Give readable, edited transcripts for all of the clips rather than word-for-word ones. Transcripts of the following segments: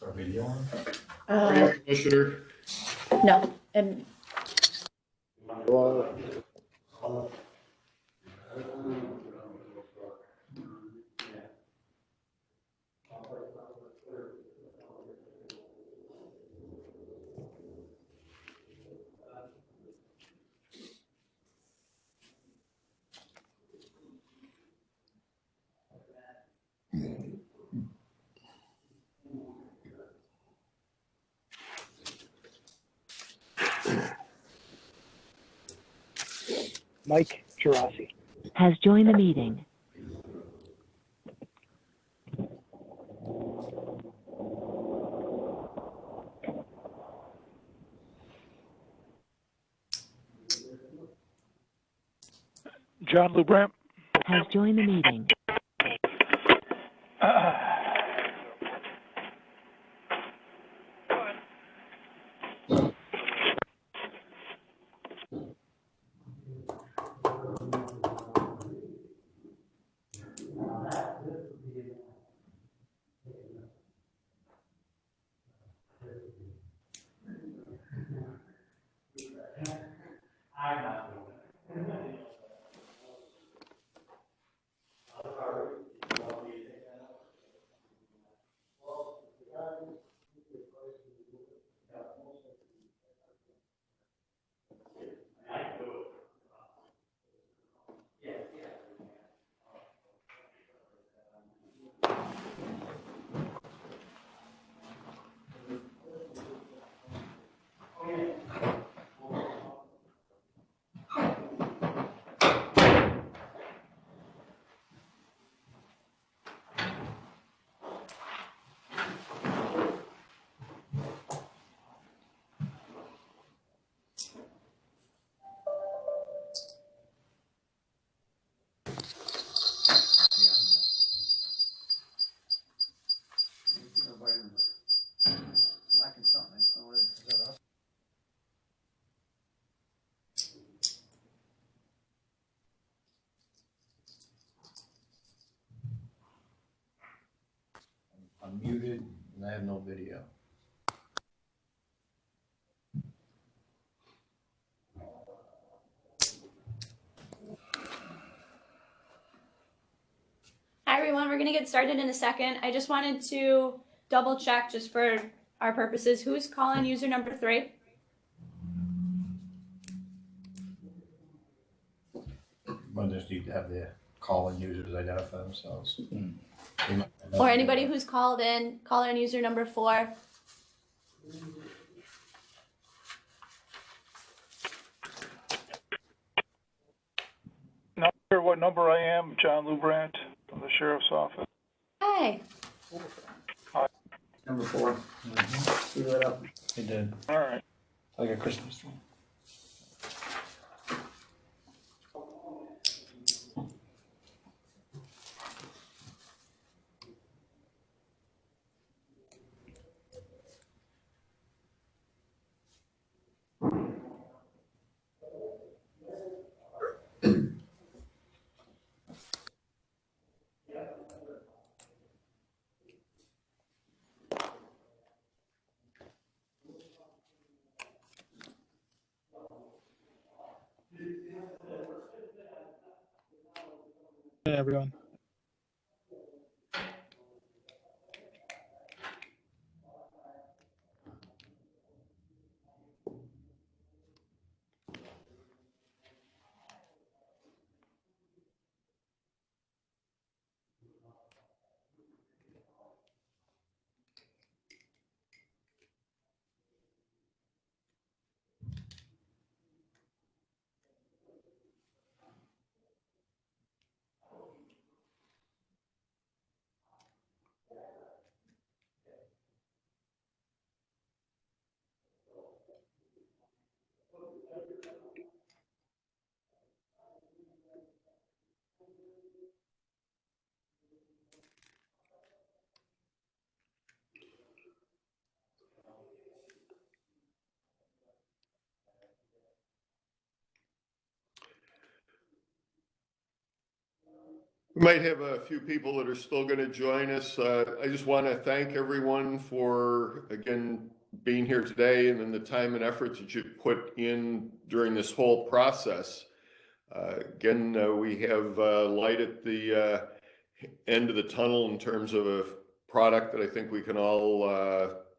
our video on? Commissioner. No, and Mike Girassi has joined the meeting. John Lubramp Has joined the meeting. Lacking something, I just don't know what it is. Is that us? I'm muted and I have no video. Hi everyone, we're gonna get started in a second. I just wanted to double check just for our purposes. Who's calling user number 3? Well, just need to have the call-in users identify themselves. Or anybody who's called in, caller in user number 4. Not sure what number I am. John Lubramp from the Sheriff's Office. Hi. Number 4. See that up? It did. All right. Like a Christmas tree. Hey, everyone. We might have a few people that are still going to join us. I just want to thank everyone for, again, being here today and then the time and effort that you put in during this whole process. Again, we have light at the end of the tunnel in terms of a product that I think we can all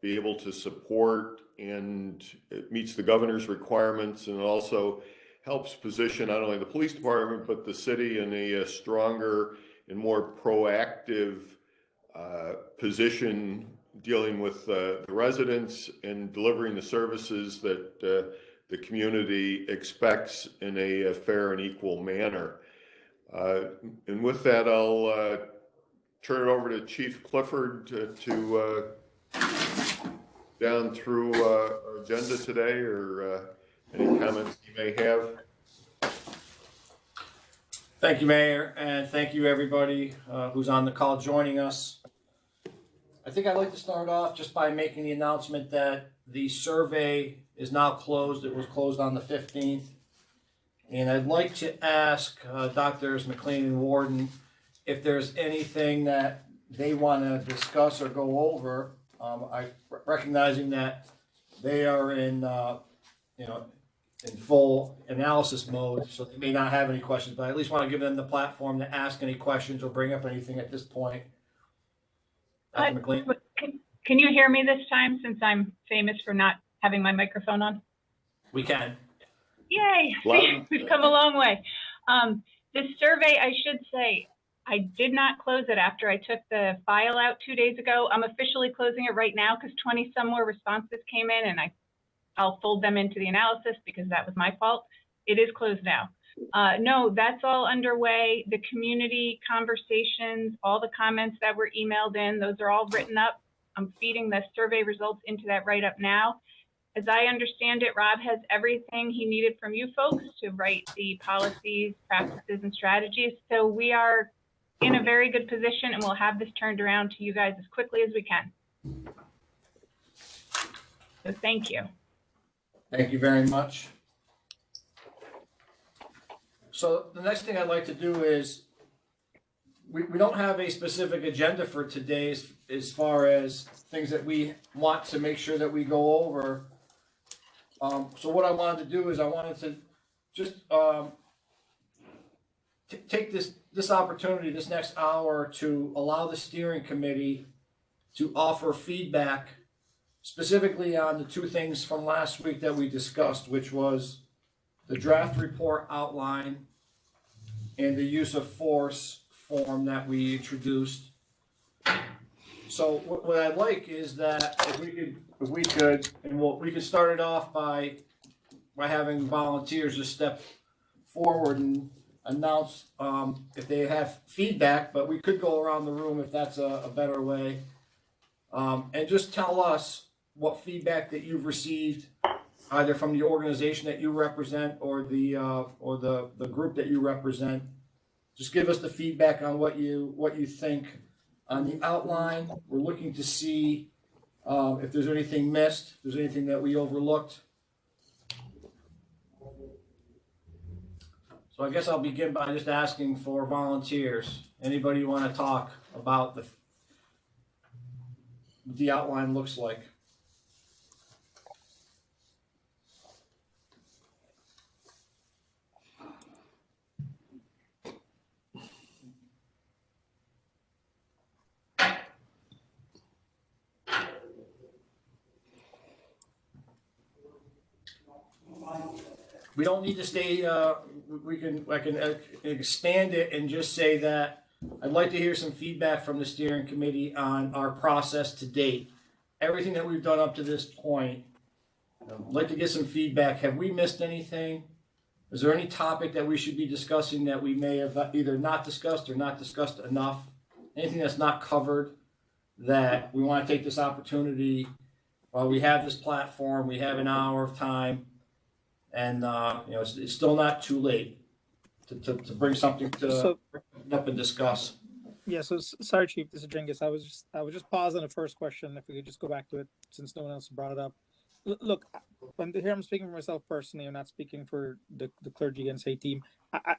be able to support, and it meets the governor's requirements, and it also helps position not only the police department but the city in a stronger and more proactive position dealing with the residents and delivering the services that the community expects in a fair and equal manner. And with that, I'll turn it over to Chief Clifford to down through our agenda today, or any comments you may have. Thank you, Mayor, and thank you everybody who's on the call joining us. I think I'd like to start off just by making the announcement that the survey is now closed. It was closed on the 15th. And I'd like to ask Drs. McLean and Warden if there's anything that they want to discuss or go over. Recognizing that they are in full analysis mode, so they may not have any questions, but I at least want to give them the platform to ask any questions or bring up anything at this point. Dr. McLean? Can you hear me this time, since I'm famous for not having my microphone on? We can. Yay! We've come a long way. This survey, I should say, I did not close it after I took the file out 2 days ago. I'm officially closing it right now because 20 some more responses came in, and I'll fold them into the analysis because that was my fault. It is closed now. No, that's all underway. The community conversations, all the comments that were emailed in, those are all written up. I'm feeding the survey results into that write-up now. As I understand it, Rob has everything he needed from you folks to write the policies, practices, and strategies. So we are in a very good position, and we'll have this turned around to you guys as quickly as we can. So thank you. Thank you very much. So the next thing I'd like to do is, we don't have a specific agenda for today as far as things that we want to make sure that we go over. So what I wanted to do is I wanted to just take this opportunity, this next hour, to allow the steering committee to offer feedback specifically on the two things from last week that we discussed, which was the draft report outline and the use of force form that we introduced. So what I'd like is that if we could, and we could start it off by having volunteers just step forward and announce if they have feedback, but we could go around the room if that's a better way, and just tell us what feedback that you've received, either from the organization that you represent or the group that you represent. Just give us the feedback on what you think on the outline. We're looking to see if there's anything missed, if there's anything that we overlooked. So I guess I'll begin by just asking for volunteers. Anybody want to talk about what the outline looks like? We don't need to stay, I can expand it and just say that I'd like to hear some feedback from the steering committee on our process to date. Everything that we've done up to this point, I'd like to get some feedback. Have we missed anything? Is there any topic that we should be discussing that we may have either not discussed or not discussed enough? Anything that's not covered that we want to take this opportunity while we have this platform, we have an hour of time, and it's still not too late to bring something up and discuss. Yeah. So sorry, Chief. This is Genghis. I was just pausing the first question. If we could just go back to it, since no one else brought it up. Look, here I'm speaking for myself personally. I'm not speaking for the clergy and say team.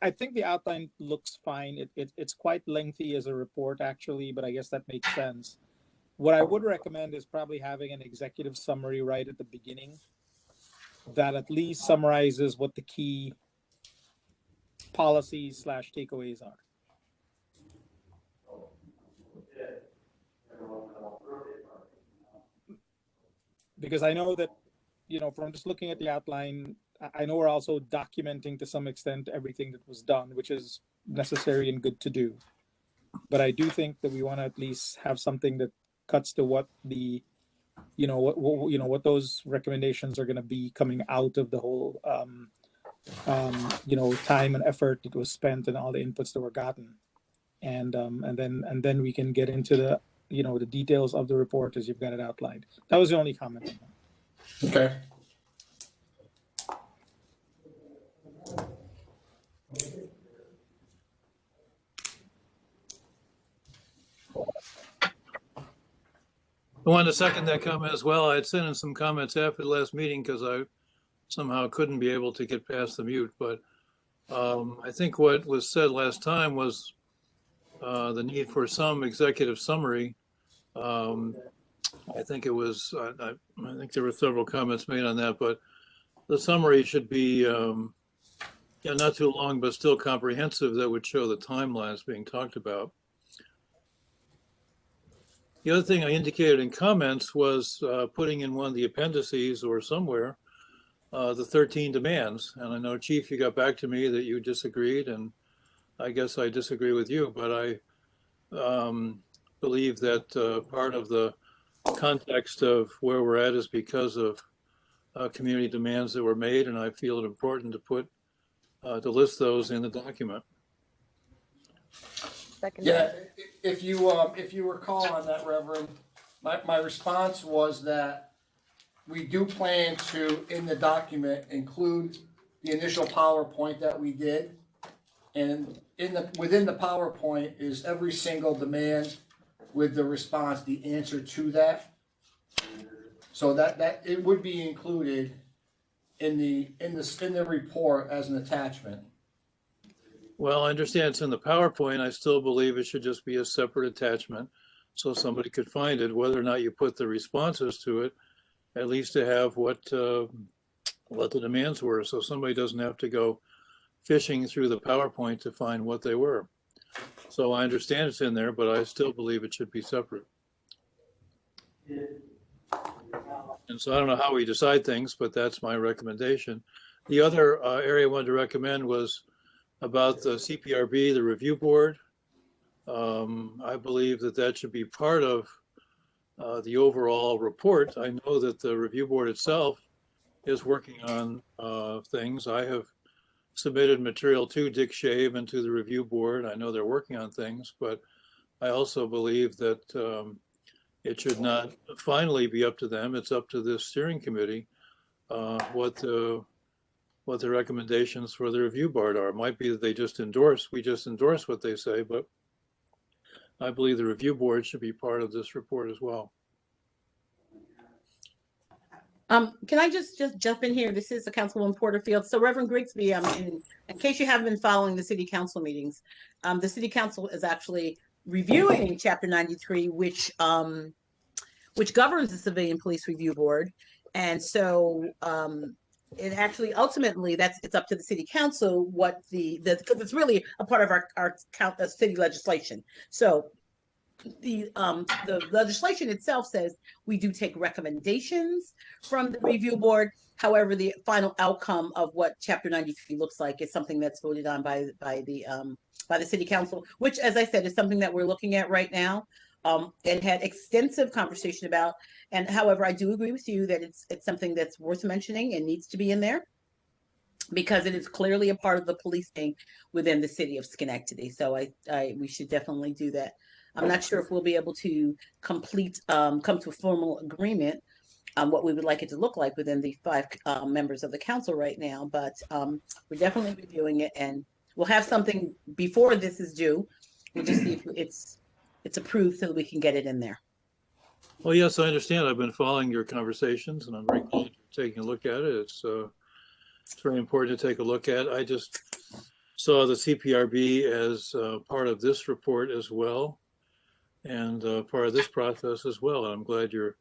I think the outline looks fine. It's quite lengthy as a report, actually, but I guess that makes sense. What I would recommend is probably having an executive summary right at the beginning that at least summarizes what the key policies / takeaways are. Because I know that, from just looking at the outline, I know we're also documenting to some extent everything that was done, which is necessary and good to do. But I do think that we want to at least have something that cuts to what the, what those recommendations are going to be coming out of the whole, time and effort that was spent and all the inputs that were gotten, and then we can get into the, the details of the report as you've got it outlined. That was the only comment. Okay. I wanted to second that comment as well. I had sent in some comments after the last meeting because I somehow couldn't be able to get past the mute. But I think what was said last time was the need for some executive summary. I think it was, I think there were several comments made on that, but the summary should be not too long, but still comprehensive, that would show the timelines being talked about. The other thing I indicated in comments was putting in one of the appendices or somewhere the 13 demands. And I know, Chief, you got back to me that you disagreed, and I guess I disagree with you, but I believe that part of the context of where we're at is because of community demands that were made, and I feel it important to put to list those in the document. Yeah, if you recall on that, Reverend, my response was that we do plan to, in the document, include the initial PowerPoint that we did. And within the PowerPoint is every single demand with the response, the answer to that. So that it would be included in the report as an attachment. Well, I understand it's in the PowerPoint. I still believe it should just be a separate attachment so somebody could find it, whether or not you put the responses to it, at least to have what the demands were, so somebody doesn't have to go fishing through the PowerPoint to find what they were. So I understand it's in there, but I still believe it should be separate. And so I don't know how we decide things, but that's my recommendation. The other area I wanted to recommend was about the CPRB, the review board. I believe that should be part of the overall report. I know that the review board itself is working on things. I have submitted material to Dick Shave and to the review board. I know they're working on things, but I also believe that it should not finally be up to them. It's up to this steering committee what the recommendations for the review board are. It might be that we just endorse what they say, but I believe the review board should be part of this report as well. Can I just jump in here? This is the Councilwoman Porterfield. So Reverend Grigsby, in case you haven't been following the city council meetings, the city council is actually reviewing Chapter 93, which governs the Civilian Police Review Board. And so it actually ultimately it's up to the city council what because it's really a part of our city legislation. So the legislation itself says we do take recommendations from the review board. However, the final outcome of what Chapter 93 looks like is something that's voted on by the city council, which, as I said, is something that we're looking at right now. And had extensive conversation about. And however, I do agree with you that it's something that's worth mentioning and needs to be in there because it is clearly a part of the policing within the city of Schenectady. So we should definitely do that. I'm not sure if we'll be able to come to a formal agreement on what we would like it to look like within the 5 members of the council right now, but we're definitely reviewing it, and we'll have something before this is due. We'll just see if it's approved so that we can get it in there. Well, yes, I understand. I've been following your conversations, and I'm very glad taking a look at it. It's very important to take a look at. I just saw the CPRB as part of this report as well, and part of this process as well. I'm glad you're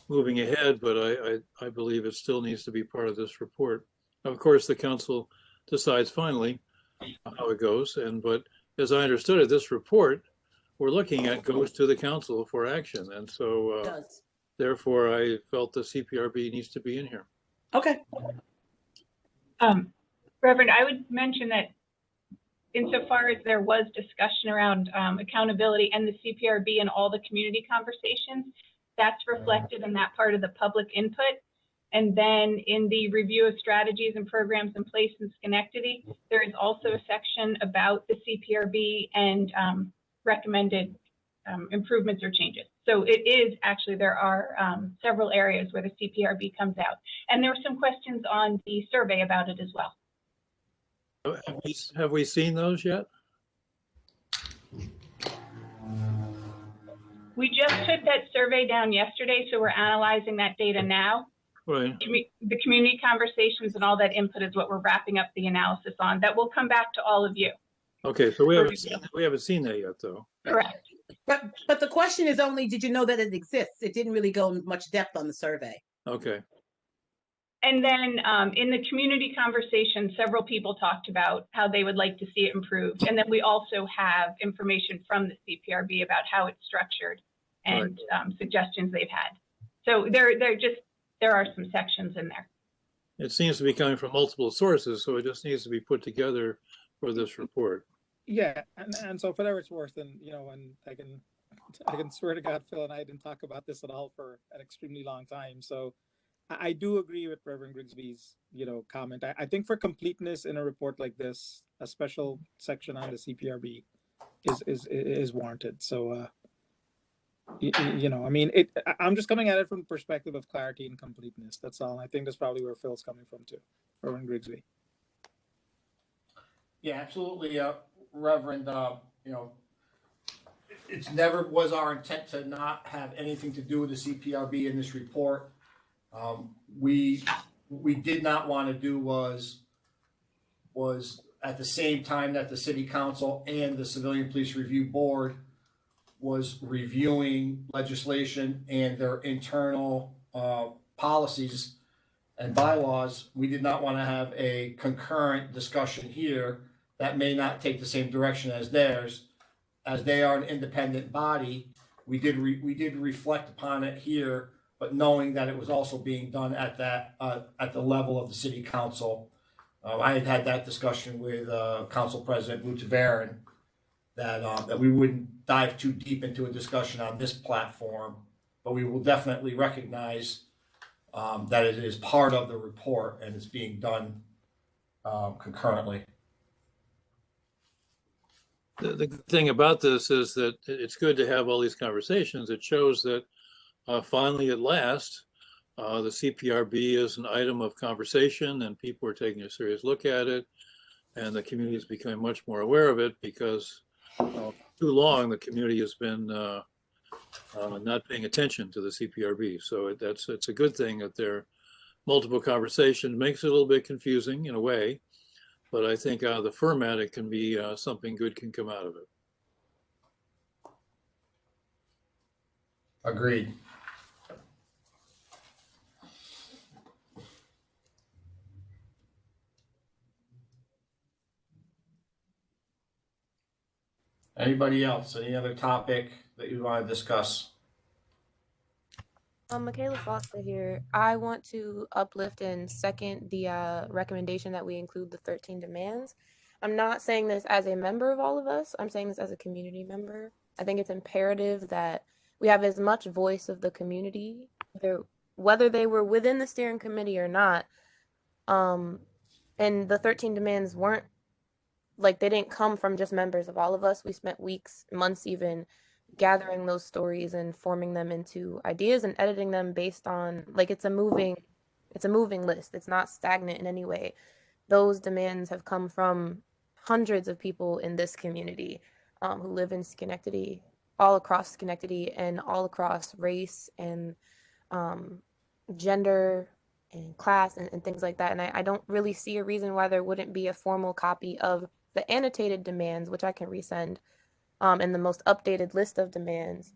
moving ahead, but I believe it still needs to be part of this report. Of course, the council decides finally how it goes, but as I understood it, this report we're looking at goes to the council for action, and so Does. therefore I felt the CPRB needs to be in here. Okay. Reverend, I would mention that insofar as there was discussion around accountability and the CPRB and all the community conversations, that's reflected in that part of the public input. And then in the review of strategies and programs in place in Schenectady, there is also a section about the CPRB and recommended improvements or changes. So it is actually, there are several areas where the CPRB comes out. And there were some questions on the survey about it as well. Have we seen those yet? We just took that survey down yesterday, so we're analyzing that data now. Right. The community conversations and all that input is what we're wrapping up the analysis on. That will come back to all of you. Okay, so we haven't seen that yet, though. Correct. But the question is only, did you know that it exists? It didn't really go in much depth on the survey. Okay. And then in the community conversation, several people talked about how they would like to see it improved. And then we also have information from the CPRB about how it's structured and suggestions they've had. So there are some sections in there. It seems to be coming from multiple sources, so it just needs to be put together for this report. Yeah, and so for whatever it's worth, and and I can swear to God, Phil and I didn't talk about this at all for an extremely long time. So I do agree with Reverend Grigsby's comment. I think for completeness in a report like this, a special section on the CPRB is warranted. So I mean, I'm just coming at it from the perspective of clarity and completeness. That's all. I think that's probably where Phil's coming from too, Reverend Grigsby. Yeah, absolutely, Reverend. It's never was our intent to not have anything to do with the CPRB in this report. We did not want to do was at the same time that the City Council and the Civilian Police Review Board was reviewing legislation and their internal policies and bylaws, we did not want to have a concurrent discussion here that may not take the same direction as theirs. As they are an independent body, we did reflect upon it here, but knowing that it was also being done at the level of the City Council. I had that discussion with Council President Lutavarin that we wouldn't dive too deep into a discussion on this platform, but we will definitely recognize that it is part of the report and it's being done concurrently. The thing about this is that it's good to have all these conversations. It shows that finally, at last, the CPRB is an item of conversation and people are taking a serious look at it, and the community is becoming much more aware of it because too long the community has been not paying attention to the CPRB. So it's a good thing that there are multiple conversations. Makes it a little bit confusing in a way, but I think out of the format it can be something good can come out of it. Agreed. Anybody else? Any other topic that you want to discuss? Michaela Foster here. I want to uplift and second the recommendation that we include the 13 demands. I'm not saying this as a member of all of us. I'm saying this as a community member. I think it's imperative that we have as much voice of the community, whether they were within the steering committee or not. And the 13 demands weren't like, they didn't come from just members of all of us. We spent weeks, months even, gathering those stories and forming them into ideas and editing them based on, like, it's a moving list. It's not stagnant in any way. Those demands have come from hundreds of people in this community who live in Schenectady, all across Schenectady, and all across race and gender class and things like that. And I don't really see a reason why there wouldn't be a formal copy of the annotated demands, which I can resend, and the most updated list of demands,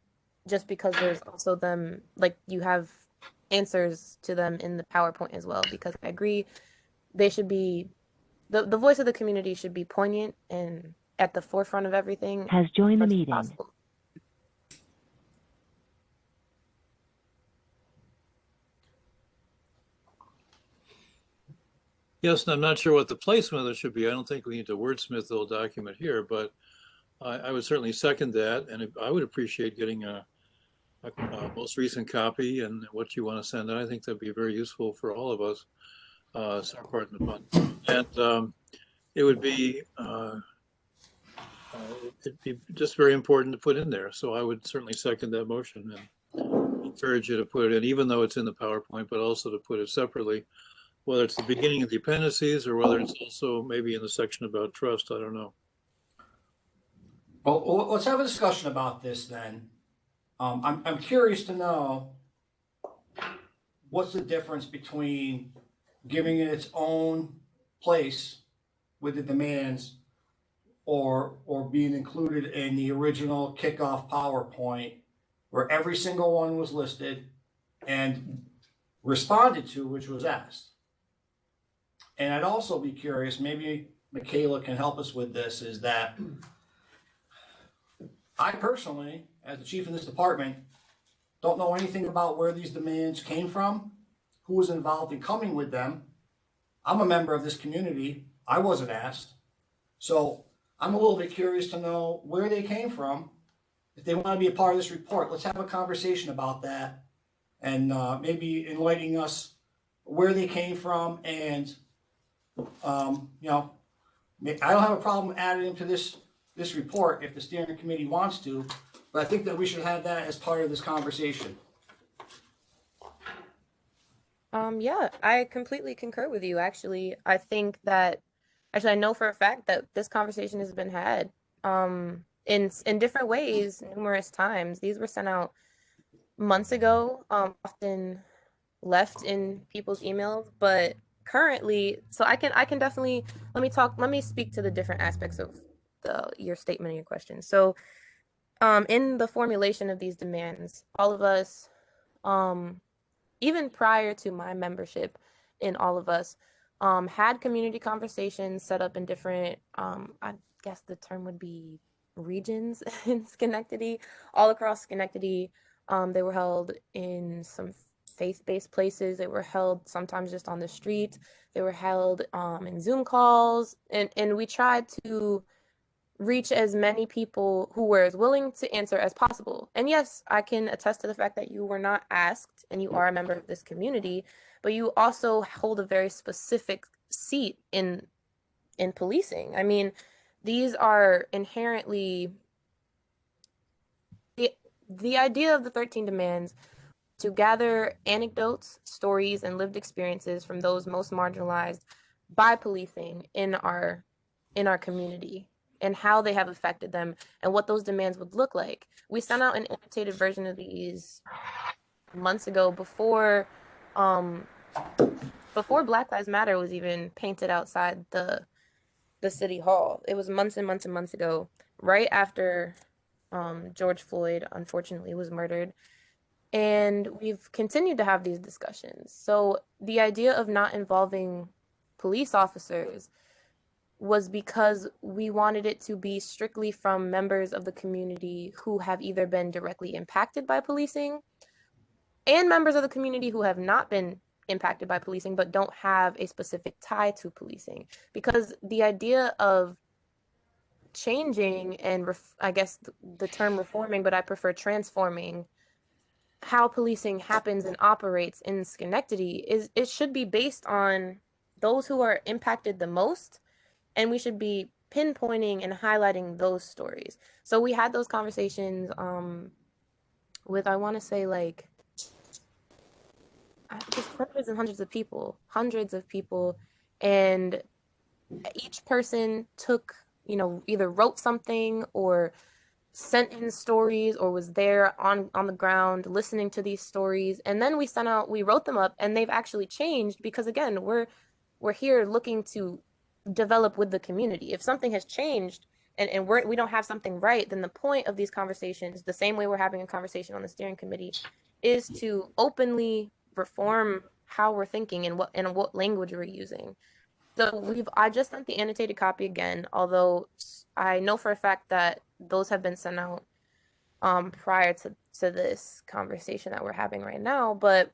just because there's also them, like you have answers to them in the PowerPoint as well, because I agree they should be, the voice of the community should be poignant and at the forefront of everything Has joined the as much as meeting. possible. Yes, and I'm not sure what the placement of it should be. I don't think we need to wordsmith the whole document here, but I would certainly second that. And I would appreciate getting a most recent copy and what you want to send. And I think that'd be very useful for all of us. Pardon the pun. And it would be it'd be just very important to put in there. So I would certainly second that motion and encourage you to put it in, even though it's in the PowerPoint, but also to put it separately, whether it's the beginning of the appendices or whether it's also maybe in the section about trust. I don't know. Well, let's have a discussion about this then. I'm curious to know what's the difference between giving it its own place with the demands or being included in the original kickoff PowerPoint where every single one was listed and responded to, which was asked. And I'd also be curious, maybe Michaela can help us with this, is that I personally, as the chief of this department, don't know anything about where these demands came from, who was involved in coming with them. I'm a member of this community. I wasn't asked. So I'm a little bit curious to know where they came from. If they want to be a part of this report, let's have a conversation about that and maybe enlightening us where they came from. And, you know, I don't have a problem adding them to this report if the steering committee wants to, but I think that we should have that as part of this conversation. Yeah, I completely concur with you. Actually, I think that, I know for a fact that this conversation has been had in different ways numerous times. These were sent out months ago, often left in people's emails, but currently, so I can definitely, let me speak to the different aspects of your statement and your question. So in the formulation of these demands, all of us, even prior to my membership in all of us, had community conversations set up in different, I guess the term would be regions in Schenectady, all across Schenectady. They were held in some faith-based places. They were held sometimes just on the street. They were held in Zoom calls, and we tried to reach as many people who were as willing to answer as possible. And yes, I can attest to the fact that you were not asked and you are a member of this community, but you also hold a very specific seat in policing. I mean, these are inherently the idea of the 13 demands to gather anecdotes, stories, and lived experiences from those most marginalized by policing in our community, and how they have affected them and what those demands would look like. We sent out an annotated version of these months ago before Black Lives Matter was even painted outside the city hall. It was months and months and months ago, right after George Floyd unfortunately was murdered. And we've continued to have these discussions. So the idea of not involving police officers was because we wanted it to be strictly from members of the community who have either been directly impacted by policing and members of the community who have not been impacted by policing but don't have a specific tie to policing. Because the idea of changing and I guess the term reforming, but I prefer transforming how policing happens and operates in Schenectady it should be based on those who are impacted the most. And we should be pinpointing and highlighting those stories. So we had those conversations with, I want to say, like, just hundreds and hundreds of people. And each person took, either wrote something or sent in stories or was there on the ground listening to these stories, and then we wrote them up, and they've actually changed because, again, we're here looking to develop with the community. If something has changed and we don't have something right, then the point of these conversations, the same way we're having a conversation on the steering committee, is to openly reform how we're thinking and what language we're using. So I just sent the annotated copy again, although I know for a fact that those have been sent out prior to this conversation that we're having right now. But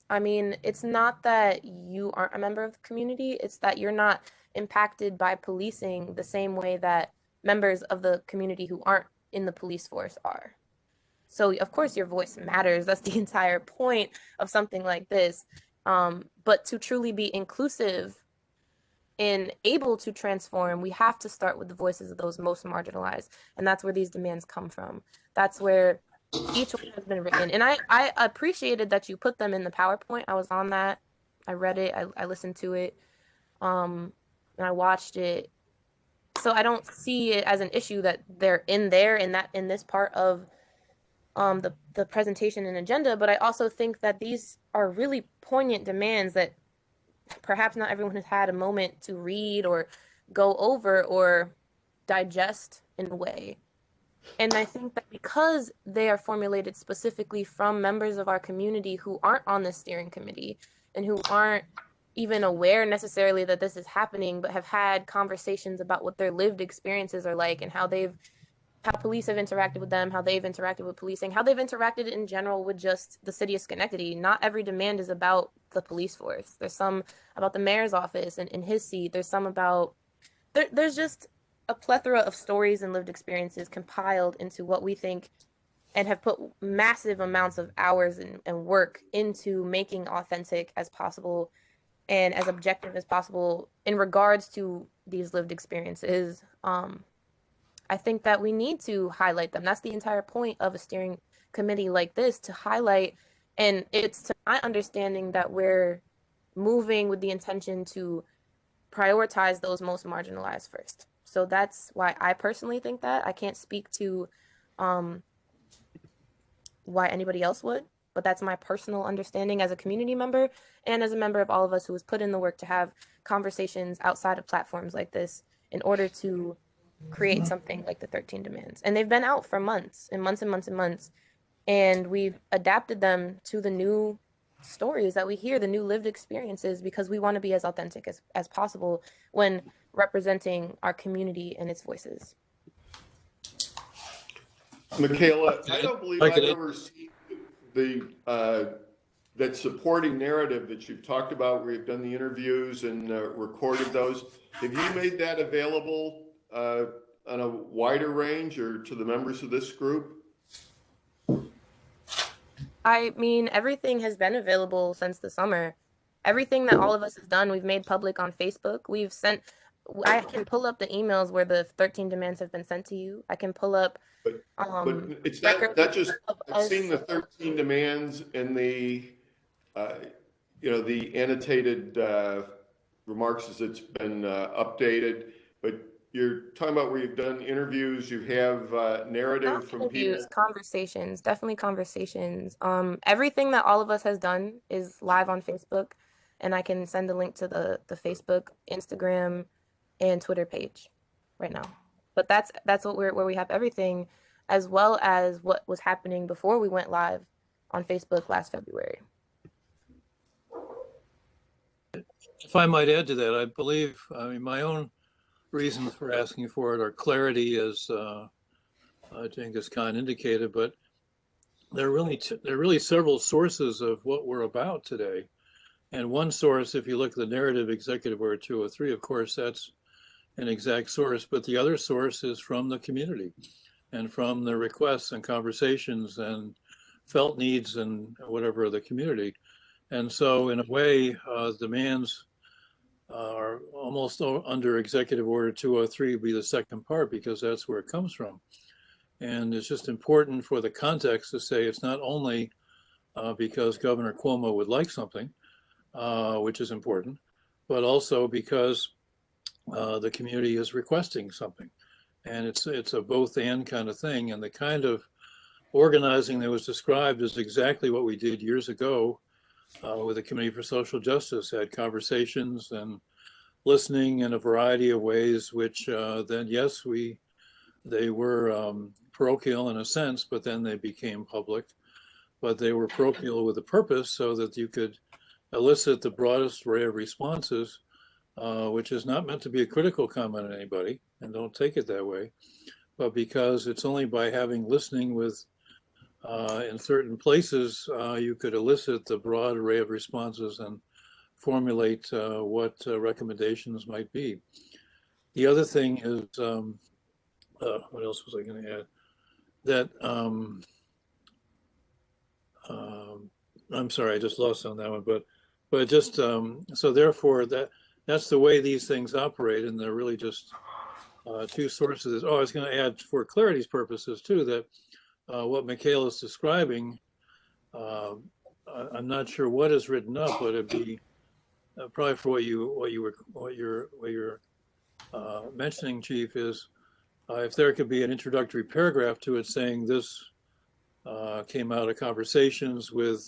I mean, it's not that you aren't a member of the community, it's that you're not impacted by policing the same way that members of the community who aren't in the police force are. So of course your voice matters. That's the entire point of something like this. But to truly be inclusive and able to transform, we have to start with the voices of those most marginalized. And that's where these demands come from. That's where each one has been written. And I appreciated that you put them in the PowerPoint. I was on that. I read it. I listened to it. And I watched it. So I don't see it as an issue that they're in there in this part of the presentation and agenda. But I also think that these are really poignant demands that perhaps not everyone has had a moment to read or go over or digest in a way. And I think that because they are formulated specifically from members of our community who aren't on the steering committee and who aren't even aware necessarily that this is happening, but have had conversations about what their lived experiences are like and how police have interacted with them, how they've interacted with policing, how they've interacted in general with just the city of Schenectady. Not every demand is about the police force. There's some about the mayor's office and in his seat. There's some about, there's just a plethora of stories and lived experiences compiled into what we think and have put massive amounts of hours and work into making authentic as possible and as objective as possible in regards to these lived experiences. I think that we need to highlight them. That's the entire point of a steering committee like this, to highlight, and it's to my understanding that we're moving with the intention to prioritize those most marginalized first. So that's why I personally think that. I can't speak to why anybody else would, but that's my personal understanding as a community member and as a member of all of us who has put in the work to have conversations outside of platforms like this in order to create something like the 13 demands. And they've been out for months and months and months and months. And we've adapted them to the new stories that we hear, the new lived experiences, because we want to be as authentic as possible when representing our community and its voices. Michaela, I don't believe I've ever seen that supporting narrative that you've talked about, where you've done the interviews and recorded those. Have you made that available on a wider range or to the members of this group? I mean, everything has been available since the summer. Everything that all of us have done, we've made public on Facebook. I can pull up the emails where the 13 demands have been sent to you. I can pull up. But it's not just, I've seen the 13 demands and the, the annotated remarks as it's been updated, but you're talking about where you've done interviews, you have narrative from people. Conversations, definitely conversations. Everything that all of us has done is live on Facebook, and I can send a link to the Facebook, Instagram, and Twitter page right now. But that's where we have everything, as well as what was happening before we went live on Facebook last February. If I might add to that, I believe, my own reasons for asking for it are clarity, as Genghis Khan indicated, but there are really several sources of what we're about today. And one source, if you look at the narrative Executive Order 203, of course, that's an exact source, but the other source is from the community and from the requests and conversations and felt needs and whatever of the community. And so in a way, demands are almost under Executive Order 203 be the second part, because that's where it comes from. And it's just important for the context to say it's not only because Governor Cuomo would like something, which is important, but also because the community is requesting something. And it's a both and kind of thing. And the kind of organizing that was described is exactly what we did years ago with the Committee for Social Justice, had conversations and listening in a variety of ways, which then, yes, they were parochial in a sense, but then they became public. But they were parochial with a purpose so that you could elicit the broadest array of responses, which is not meant to be a critical comment on anybody, and don't take it that way, but because it's only by having listening with in certain places, you could elicit the broad array of responses and formulate what recommendations might be. The other thing is, what else was I going to add? That, I'm sorry, I just lost on that one, but just, so therefore that's the way these things operate, and they're really just two sources. Oh, I was going to add for clarity's purposes too, that what Michaela is describing, I'm not sure what is written up, but it'd be probably for what you're mentioning, Chief, is if there could be an introductory paragraph to it saying this came out of conversations with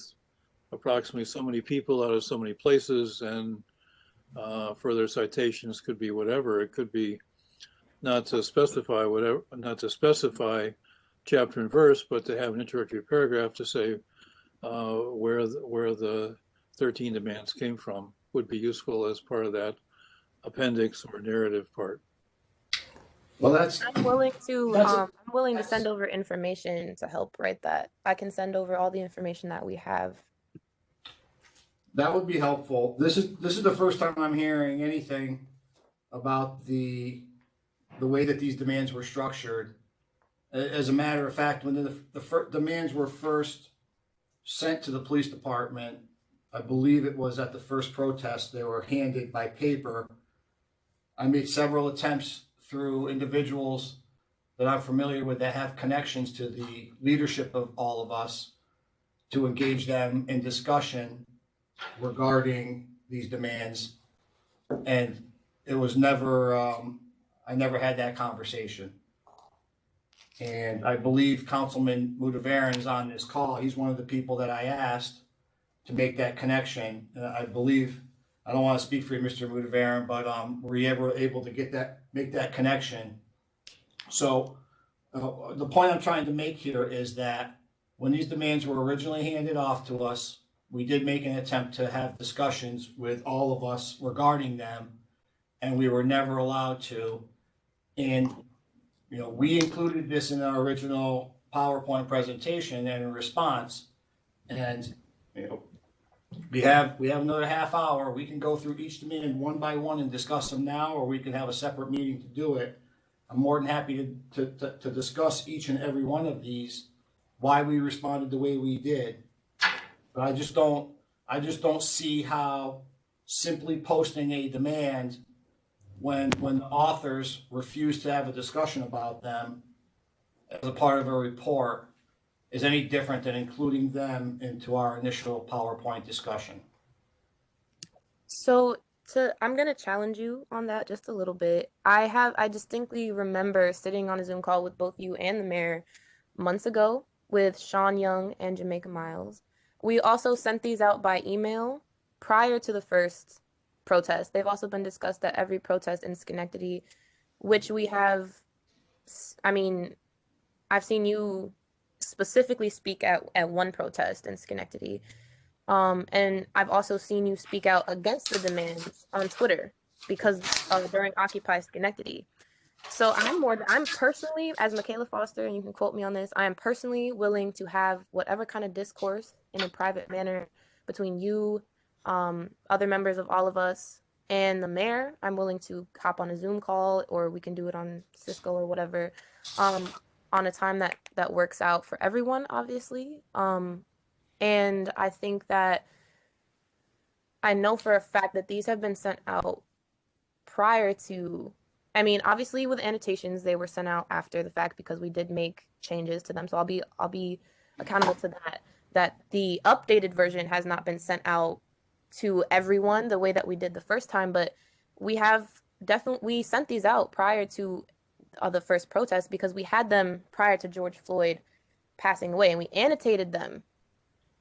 approximately so many people out of so many places, and further citations could be whatever. It could be not to specify chapter and verse, but to have an introductory paragraph to say where the 13 demands came from would be useful as part of that appendix or narrative part. Well, that's I'm willing to that's I'm willing to send over information to help write that. I can send over all the information that we have. that would be helpful. This is the first time I'm hearing anything about the way that these demands were structured. As a matter of fact, when the demands were first sent to the police department, I believe it was at the first protest, they were handed by paper. I made several attempts through individuals that I'm familiar with that have connections to the leadership of all of us to engage them in discussion regarding these demands. And it was never, I never had that conversation. And I believe Councilman Mudavaran's on this call. He's one of the people that I asked to make that connection. I believe, I don't want to speak for you, Mr. Mudavaran, but were you ever able to make that connection? So the point I'm trying to make here is that when these demands were originally handed off to us, we did make an attempt to have discussions with all of us regarding them, and we were never allowed to. And we included this in our original PowerPoint presentation and in response. And we have another half hour. We can go through each demand one by one and discuss them now, or we can have a separate meeting to do it. I'm more than happy to discuss each and every one of these, why we responded the way we did. But I just don't see how simply posting a demand when the authors refuse to have a discussion about them as a part of a report is any different than including them into our initial PowerPoint discussion. So I'm gonna challenge you on that just a little bit. I distinctly remember sitting on a Zoom call with both you and the mayor months ago with Sean Young and Jamaica Miles. We also sent these out by email prior to the first protest. They've also been discussed at every protest in Schenectady, which we have, I've seen you specifically speak at one protest in Schenectady. And I've also seen you speak out against the demands on Twitter because during Occupy Schenectady. So I'm personally, as Michaela Foster, and you can quote me on this, I am personally willing to have whatever kind of discourse in a private manner between you, other members of all of us, and the mayor. I'm willing to hop on a Zoom call, or we can do it on Cisco or whatever, on a time that works out for everyone, obviously. And I think that I know for a fact that these have been sent out prior to, obviously with annotations, they were sent out after the fact because we did make changes to them. So I'll be accountable to that the updated version has not been sent out to everyone the way that we did the first time, but we sent these out prior to the first protests because we had them prior to George Floyd passing away, and we annotated them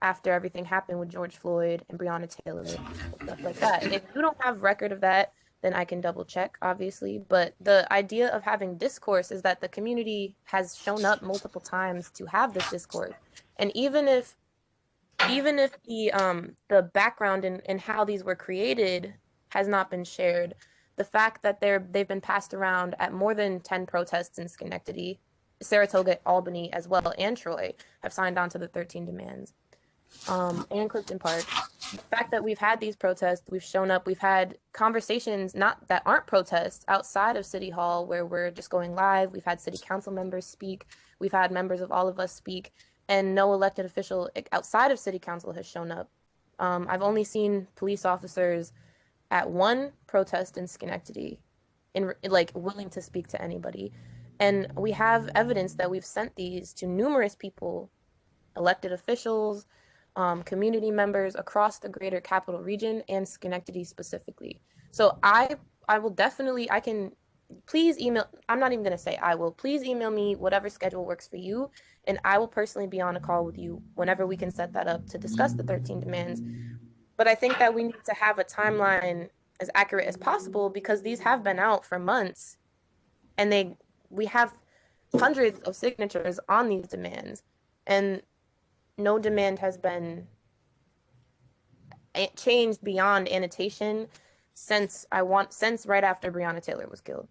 after everything happened with George Floyd and Breonna Taylor, stuff like that. If you don't have record of that, then I can double check, obviously. But the idea of having discourse is that the community has shown up multiple times to have this discourse. And even if the background and how these were created has not been shared, the fact that they've been passed around at more than 10 protests in Schenectady, Saratoga, Albany as well, and Troy have signed on to the 13 demands. And Clifton Park. The fact that we've had these protests, we've shown up, we've had conversations that aren't protests outside of City Hall where we're just going live. We've had city council members speak. We've had members of all of us speak, and no elected official outside of city council has shown up. I've only seen police officers at one protest in Schenectady, willing to speak to anybody. And we have evidence that we've sent these to numerous people, elected officials, community members across the greater capital region and Schenectady specifically. So I can, please email, I'm not even going to say I will, please email me whatever schedule works for you. And I will personally be on a call with you whenever we can set that up to discuss the 13 demands. But I think that we need to have a timeline as accurate as possible because these have been out for months and we have hundreds of signatures on these demands. And no demand has been changed beyond annotation since right after Breonna Taylor was killed.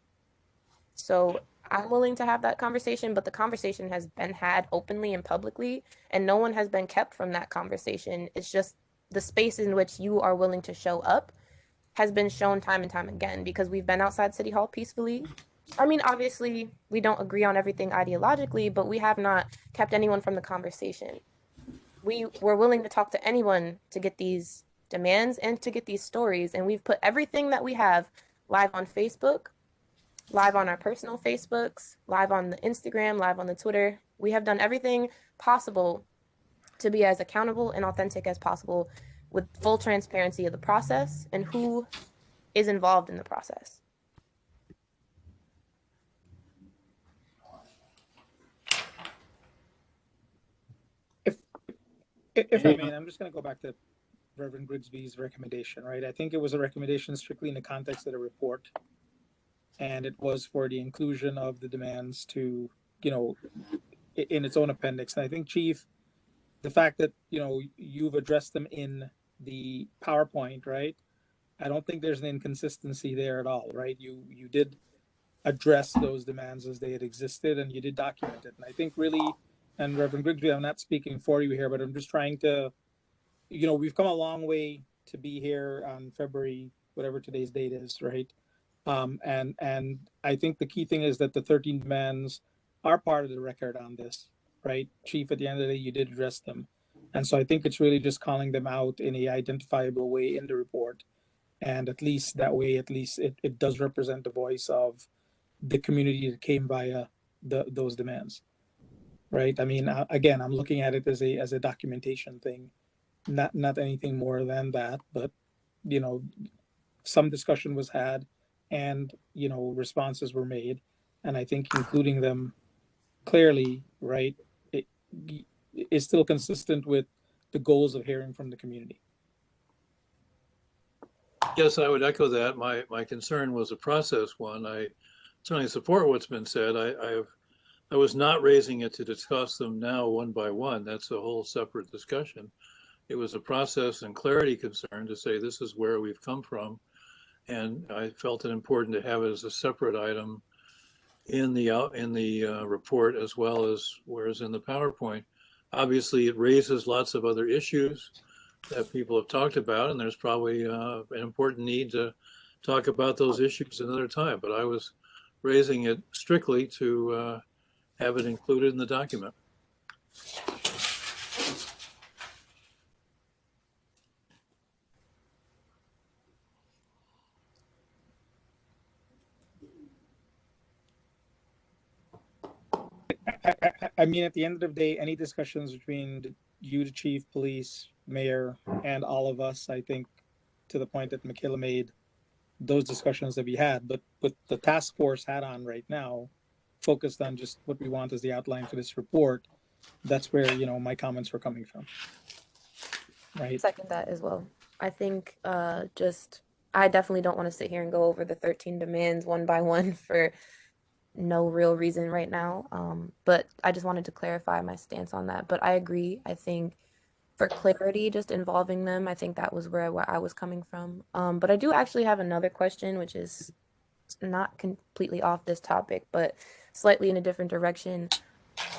So I'm willing to have that conversation, but the conversation has been had openly and publicly, and no one has been kept from that conversation. It's just the space in which you are willing to show up has been shown time and time again because we've been outside City Hall peacefully. I mean, obviously, we don't agree on everything ideologically, but we have not kept anyone from the conversation. We were willing to talk to anyone to get these demands and to get these stories. And we've put everything that we have live on Facebook, live on our personal Facebooks, live on the Instagram, live on the Twitter. We have done everything possible to be as accountable and authentic as possible with full transparency of the process and who is involved in the process. If I may, I'm just going to go back to Reverend Grigsby's recommendation, right? I think it was a recommendation strictly in the context of the report, and it was for the inclusion of the demands to, in its own appendix. And I think, Chief, the fact that, you've addressed them in the PowerPoint, right? I don't think there's an inconsistency there at all, right? You did address those demands as they had existed, and you did document it. And I think really, and Reverend Grigsby, I'm not speaking for you here, but I'm just trying to, we've come a long way to be here on February, whatever today's date is, right? And I think the key thing is that the 13 demands are part of the record on this, right? Chief, at the end of the day, you did address them. And so I think it's really just calling them out in a identifiable way in the report. And at least that way, it does represent the voice of the community that came via those demands. Right. I mean, again, I'm looking at it as a documentation thing, not anything more than that. But, some discussion was had and, responses were made. And I think including them clearly, right, it is still consistent with the goals of hearing from the community. Yes, I would echo that. My concern was a process one. I certainly support what's been said. I was not raising it to discuss them now one by one. That's a whole separate discussion. It was a process and clarity concern to say this is where we've come from. And I felt it important to have it as a separate item in the report as well as whereas in the PowerPoint. Obviously, it raises lots of other issues that people have talked about, and there's probably an important need to talk about those issues another time. But I was raising it strictly to have it included in the document. I mean, at the end of the day, any discussions between you, the chief, police, mayor, and all of us, I think, to the point that Michaela made, those discussions that we had. But what the task force had on right now focused on just what we want as the outline for this report, that's where, my comments were coming from. Right? Second that as well. I think I definitely don't want to sit here and go over the 13 demands one by one for no real reason right now. But I just wanted to clarify my stance on that. But I agree. I think for clarity, just involving them, I think that was where I was coming from. But I do actually have another question, which is not completely off this topic, but slightly in a different direction.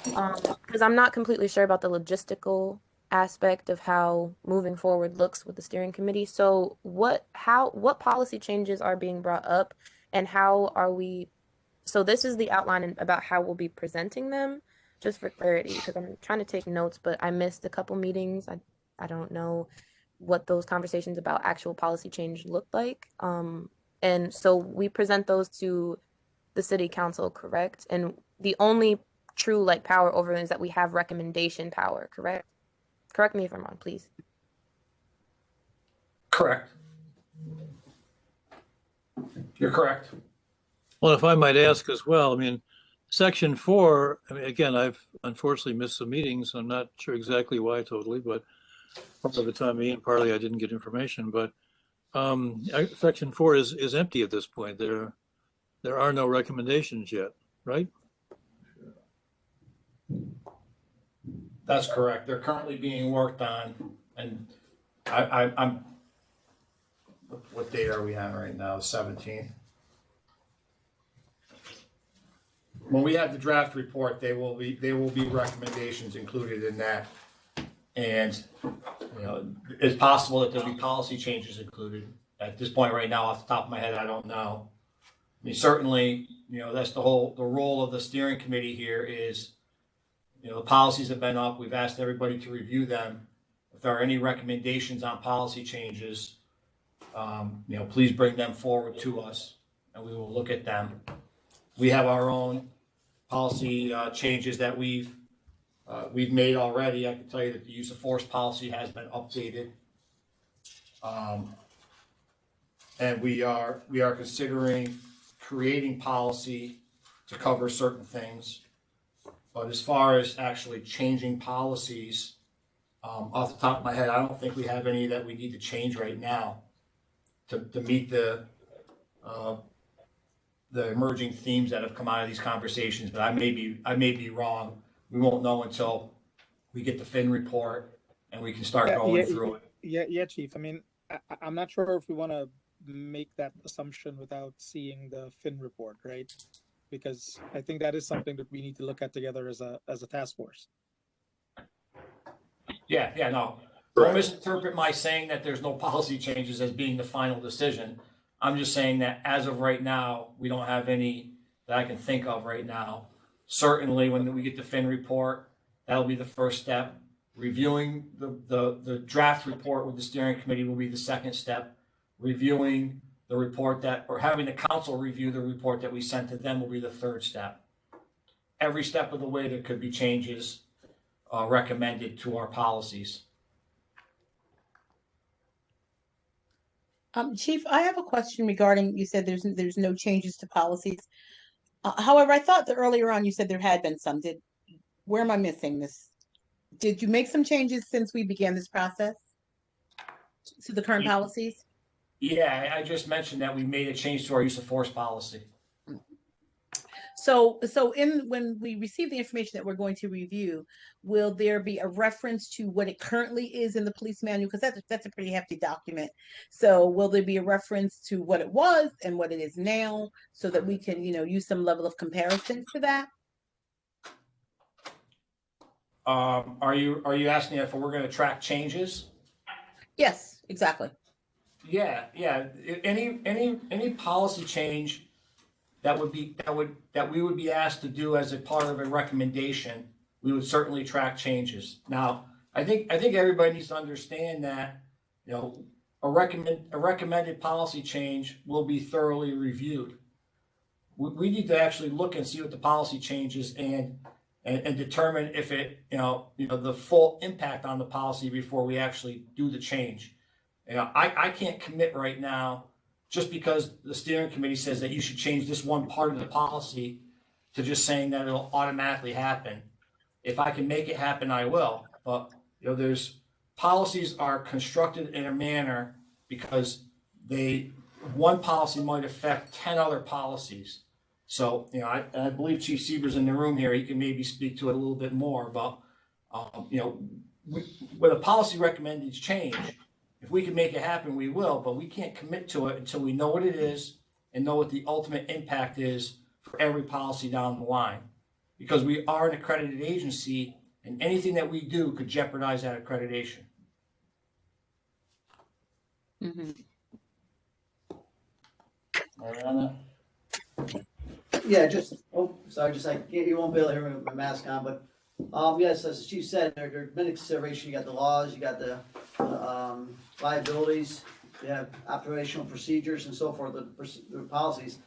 Because I'm not completely sure about the logistical aspect of how moving forward looks with the steering committee. So what policy changes are being brought up, and how are we? So this is the outline about how we'll be presenting them, just for clarity, because I'm trying to take notes, but I missed a couple meetings. I don't know what those conversations about actual policy change look like. And so we present those to the city council, correct? And the only true power over them is that we have recommendation power, correct? Correct me if I'm wrong, please. Correct. You're correct. Well, if I might ask as well, I mean, section 4, I mean, again, I've unfortunately missed some meetings. I'm not sure exactly why totally, but part of the time me and partly I didn't get information, but section 4 is empty at this point. There are no recommendations yet, right? That's correct. They're currently being worked on, and I'm. What date are we on right now? The 17th. When we have the draft report, there will be recommendations included in that, and it's possible that there'll be policy changes included. At this point, right now, off the top of my head, I don't know. I mean, certainly, that's the role of the steering committee here is. The policies have been up. We've asked everybody to review them. If there are any recommendations on policy changes, please bring them forward to us, and we will look at them. We have our own policy changes that we've made already. I can tell you that the use of force policy has been updated, and we are considering creating policy to cover certain things. But as far as actually changing policies, off the top of my head, I don't think we have any that we need to change right now to meet the emerging themes that have come out of these conversations. But I may be wrong. We won't know until we get the FIN report and we can start going through it. Yeah, Chief. I mean, I'm not sure if we want to make that assumption without seeing the FIN report, right? Because I think that is something that we need to look at together as a task force. Yeah, no. Don't misinterpret my saying that there's no policy changes as being the final decision. I'm just saying that as of right now, we don't have any that I can think of right now. Certainly, when we get the FIN report, that'll be the first step. Reviewing the draft report with the steering committee will be the second step. Reviewing the report or having the council review the report that we sent to them will be the third step. Every step of the way, there could be changes recommended to our policies. Chief, I have a question regarding, you said there's no changes to policies. However, I thought that earlier on you said there had been some. Where am I missing this? Did you make some changes since we began this process to the current policies? Yeah, I just mentioned that we made a change to our use of force policy. So when we receive the information that we're going to review, will there be a reference to what it currently is in the police manual? Because that's a pretty hefty document. So will there be a reference to what it was and what it is now, so that we can, use some level of comparison to that? Are you asking if we're going to track changes? Yes, exactly. Yeah. Any policy change that we would be asked to do as a part of a recommendation, we would certainly track changes. Now, I think everybody needs to understand that a recommended policy change will be thoroughly reviewed. We need to actually look and see what the policy changes and determine if it the full impact on the policy before we actually do the change. I can't commit right now just because the steering committee says that you should change this one part of the policy to just saying that it'll automatically happen. If I can make it happen, I will. But there's policies are constructed in a manner because one policy might affect 10 other policies. So, I believe Chief Sieber's in the room here. He can maybe speak to it a little bit more about, when a policy recommends change, if we can make it happen, we will, but we can't commit to it until we know what it is and know what the ultimate impact is for every policy down the line. Because we are an accredited agency, and anything that we do could jeopardize that accreditation. Mhm. All right on that? Yeah, you won't be able to hear me with my mask on, but, yes, as the chief said, there have been consideration, you got the laws, you got the liabilities, you have operational procedures and so forth, the policies.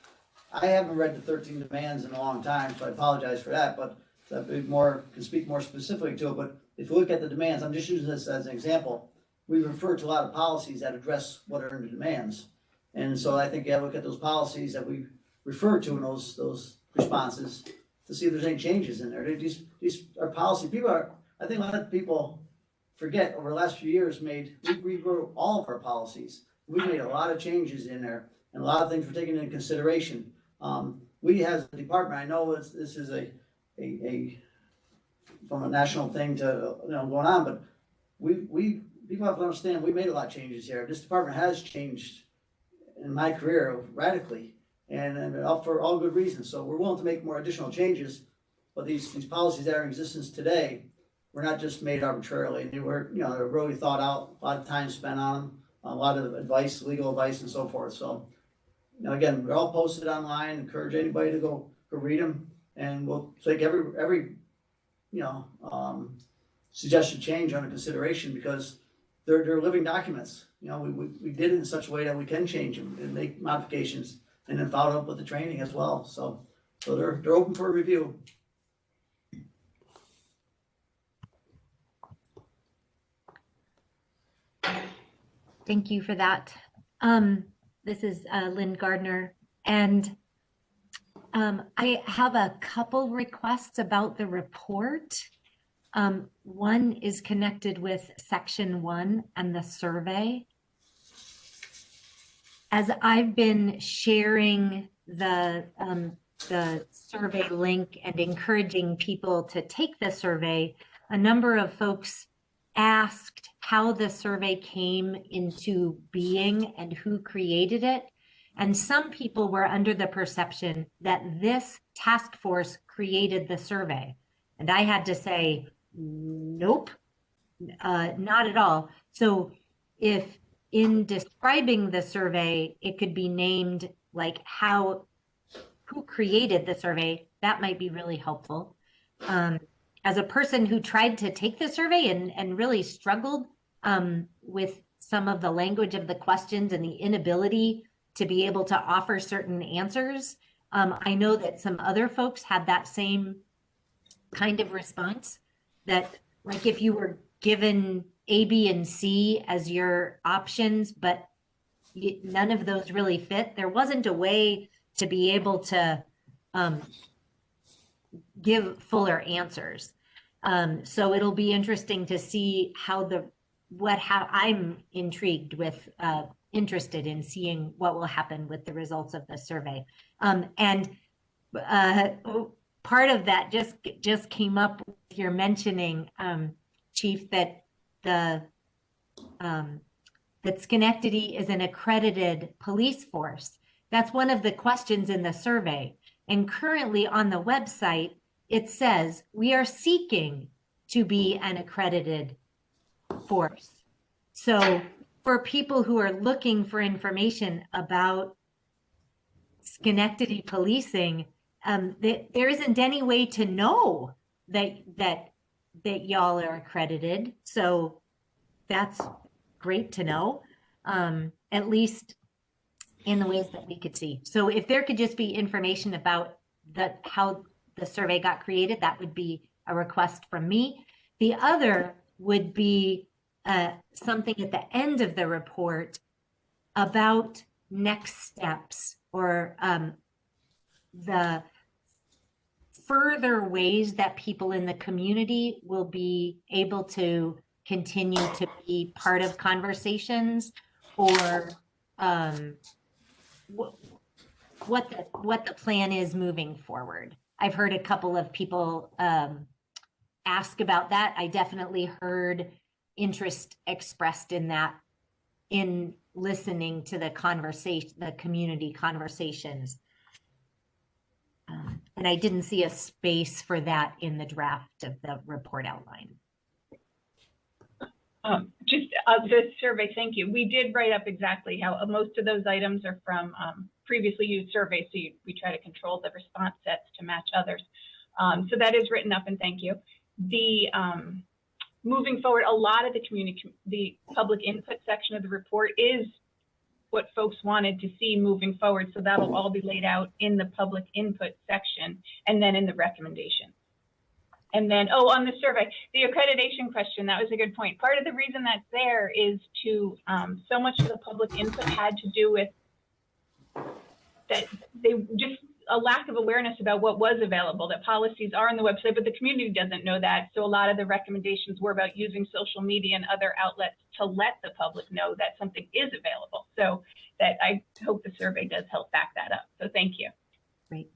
I haven't read the 13 demands in a long time, so I apologize for that, but can speak more specifically to it, but if you look at the demands, I'm just using this as an example, we refer to a lot of policies that address what are in the demands. And so I think you have to look at those policies that we refer to in those responses to see if there's any changes in there. These are policy. I think a lot of people forget over the last few years we rewrote all of our policies. We made a lot of changes in there and a lot of things were taken into consideration. We as a department, I know this is a from a national thing to going on, but people have to understand we made a lot of changes here. This department has changed in my career radically, and for all good reasons. So we're willing to make more additional changes, but these policies that are in existence today were not just made arbitrarily. They were they're really thought out, a lot of time spent on them, a lot of advice, legal advice, and so forth. So again, we're all posted online. Encourage anybody to go read them, and we'll take every suggested change under consideration because they're living documents. We did it in such a way that we can change them and make modifications and then follow up with the training as well. So they're open for review. Thank you for that. This is Lynn Gardner, and I have a couple requests about the report. One is connected with section 1 and the survey. As I've been sharing the survey link and encouraging people to take the survey, a number of folks asked how the survey came into being and who created it. And some people were under the perception that this task force created the survey. And I had to say, nope, not at all. So if in describing the survey, it could be named like who created the survey, that might be really helpful. As a person who tried to take the survey and really struggled with some of the language of the questions and the inability to be able to offer certain answers, I know that some other folks had that same kind of response, that like if you were given A, B, and C as your options, but none of those really fit, there wasn't a way to be able to give fuller answers. So it'll be interesting to see how I'm intrigued with, interested in seeing what will happen with the results of the survey. And part of that just came up with your mentioning, Chief, that that Schenectady is an accredited police force. That's one of the questions in the survey. And currently on the website, it says we are seeking to be an accredited force. So for people who are looking for information about Schenectady policing, there isn't any way to know that y'all are accredited. So that's great to know, at least in the ways that we could see. So if there could just be information about how the survey got created, that would be a request from me. The other would be something at the end of the report about next steps, or further ways that people in the community will be able to continue to be part of conversations, or what the plan is moving forward. I've heard a couple of people ask about that. I definitely heard interest expressed in that, in listening to the conversation, the community conversations. And I didn't see a space for that in the draft of the report outline. Just the survey, thank you. We did write up exactly how most of those items are from previously used surveys, so we try to control the response sets to match others. So that is written up, and thank you. The moving forward, a lot of the public input section of the report is what folks wanted to see moving forward, so that'll all be laid out in the public input section and then in the recommendation. And then, on the survey, the accreditation question, that was a good point. Part of the reason that's there is to, so much of the public input had to do with that they just a lack of awareness about what was available, that policies are on the website, but the community doesn't know that. So a lot of the recommendations were about using social media and other outlets to let the public know that something is available. So that I hope the survey does help back that up. So thank you. Great.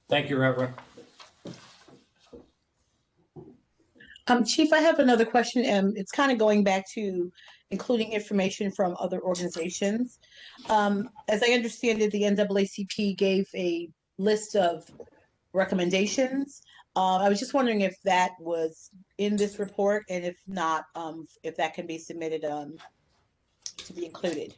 Thank you, Reverend. Chief, I have another question, and it's kind of going back to including information from other organizations. As I understand it, the NAACP gave a list of recommendations. I was just wondering if that was in this report, and if not, if that can be submitted to be included.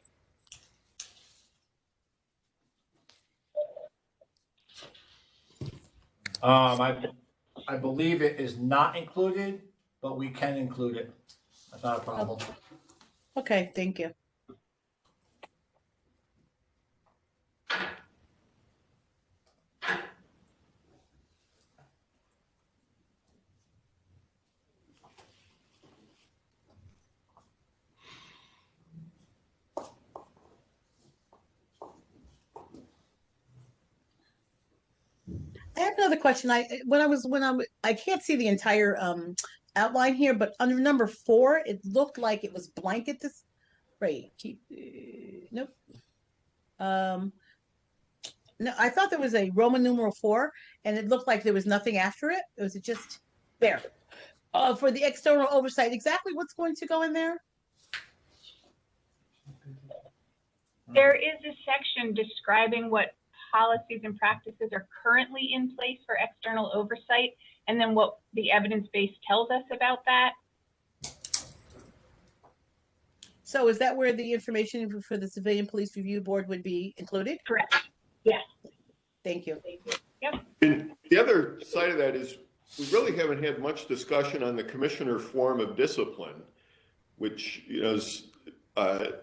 I believe it is not included, but we can include it. That's not a problem. Okay, thank you. I have another question. I can't see the entire outline here, but under number 4, it looked like it was blank at this. Right. Nope. No, I thought there was a Roman numeral 4, and it looked like there was nothing after it. It was just there. For the external oversight, exactly what's going to go in there? There is a section describing what policies and practices are currently in place for external oversight, and then what the evidence base tells us about that. So is that where the information for the Civilian Police Review Board would be included? Correct. Yes. Thank you. Yep. And the other side of that is we really haven't had much discussion on the commissioner form of discipline, which is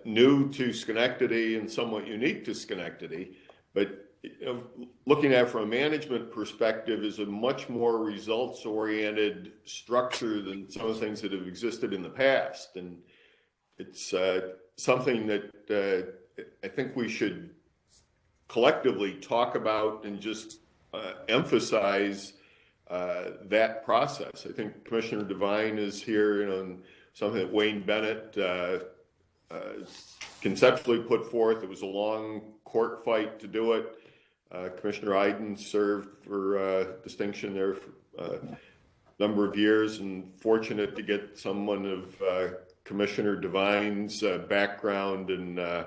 new to Schenectady and somewhat unique to Schenectady, but looking at it from a management perspective is a much more results-oriented structure than some of the things that have existed in the past. And it's something that I think we should collectively talk about and just emphasize that process. I think Commissioner Devine is here, and something that Wayne Bennett conceptually put forth. It was a long court fight to do it. Commissioner Iden served for distinction there for a number of years, and fortunate to get someone of Commissioner Devine's background and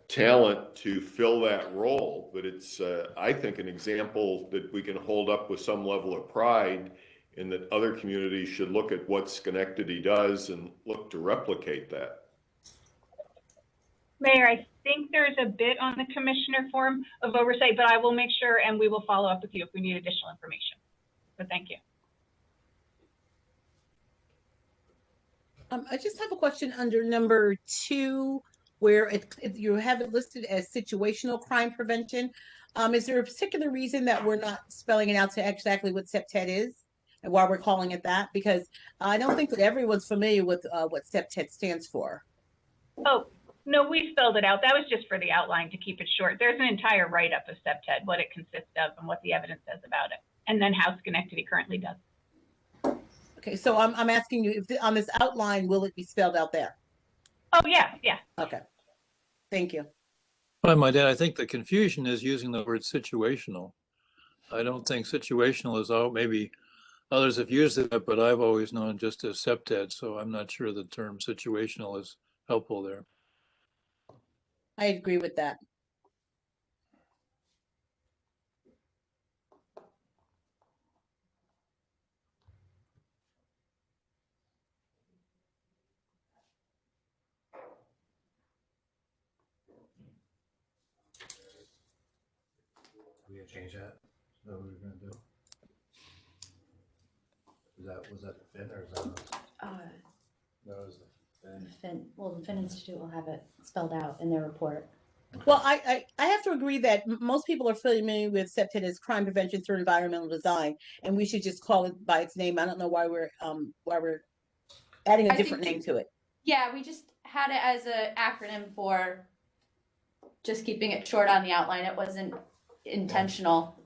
talent to fill that role. But it's, I think, an example that we can hold up with some level of pride, in that other communities should look at what Schenectady does and look to replicate that. Mayor, I think there's a bit on the commissioner form of oversight, but I will make sure, and we will follow up with you if we need additional information. So thank you. I just have a question under number 2, where you have it listed as situational crime prevention. Is there a particular reason that we're not spelling it out to exactly what CPTED is? and why we're calling it that, because I don't think that everyone's familiar with what SEPTED stands for. Oh, no, we spelled it out. That was just for the outline to keep it short. There's an entire write-up of SEPTED, what it consists of and what the evidence says about it, and then how Schenectady currently does. Okay, so I'm asking you, if on this outline, will it be spelled out there? Oh, yeah, yeah. Okay, thank you. Well, my dad, I think the confusion is using the word situational. I don't think situational is all, maybe others have used it, but I've always known just as SEPTED, so I'm not sure the term situational is helpful there. I agree with that. We gonna change that? Is that what we're gonna do? Was that the Finn or is that? That was the Finn. The Fin Institute will have it spelled out in their report. Well, I have to agree that most people are familiar with SEPTED as crime prevention through environmental design, and we should just call it by its name. I don't know why we're adding a different name to it. Yeah, we just had it as an acronym for just keeping it short on the outline. It wasn't intentional.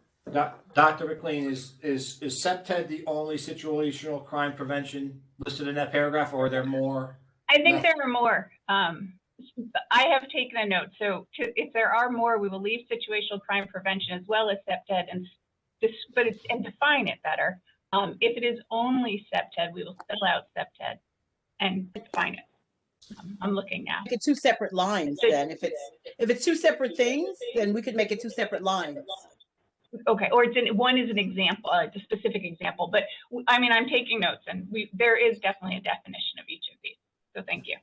Dr. McLean, is SEPTED the only situational crime prevention listed in that paragraph, or are there more? I think there are more. I have taken a note. So if there are more, we will leave situational crime prevention as well as SEPTED and define it better. If it is only SEPTED, we will spell out SEPTED and define it. I'm looking now. Make it two separate lines then. If it's two separate things, then we could make it two separate lines. Okay, or one is an example, a specific example. But I mean, I'm taking notes, and there is definitely a definition of each of these. So thank you.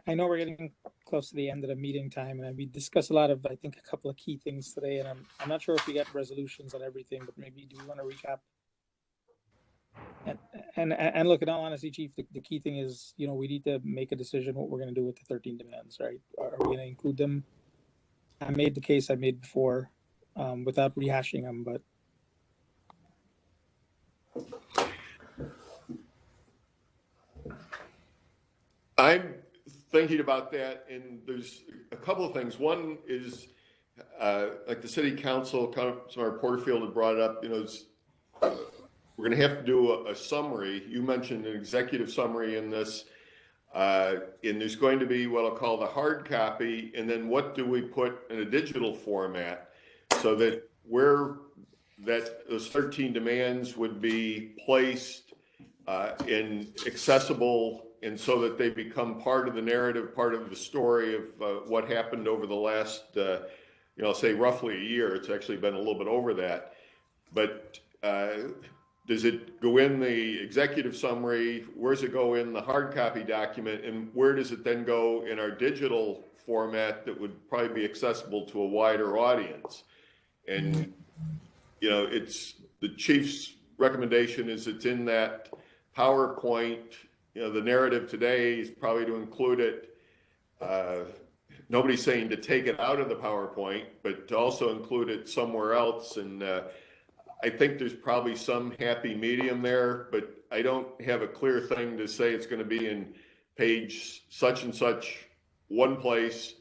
I know we're getting close to the end of the meeting time, and we discussed a lot of, I think, a couple of key things today, and I'm not sure if we got resolutions on everything, but maybe do you want to recap? And look, in all honesty, Chief, the key thing is, we need to make a decision what we're going to do with the 13 demands, right? Are we going to include them? I made the case I made before without rehashing them, but. I'm thinking about that, and there's a couple of things. One is, like the city council, Councilmember Porterfield had brought it up, we're going to have to do a summary. You mentioned an executive summary in this, and there's going to be what I'll call the hard copy, and then what do we put in a digital format so that those 13 demands would be placed in accessible, and so that they become part of the narrative, part of the story of what happened over the last, say roughly a year. It's actually been a little bit over that. But does it go in the executive summary? Where does it go in the hard copy document? And where does it then go in our digital format that would probably be accessible to a wider audience? And, it's the chief's recommendation is it's in that PowerPoint. The narrative today is probably to include it. Nobody's saying to take it out of the PowerPoint, but to also include it somewhere else. And I think there's probably some happy medium there, but I don't have a clear thing to say it's going to be in page such and such one place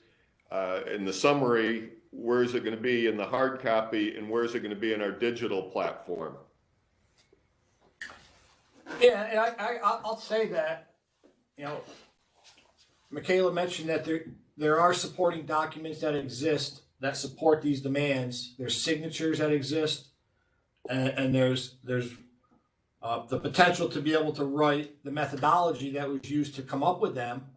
in the summary. Where is it going to be in the hard copy, and where is it going to be in our digital platform? Yeah, and I'll say that, Michaela mentioned that there are supporting documents that exist that support these demands. There's signatures that exist, and there's the potential to be able to write the methodology that was used to come up with them,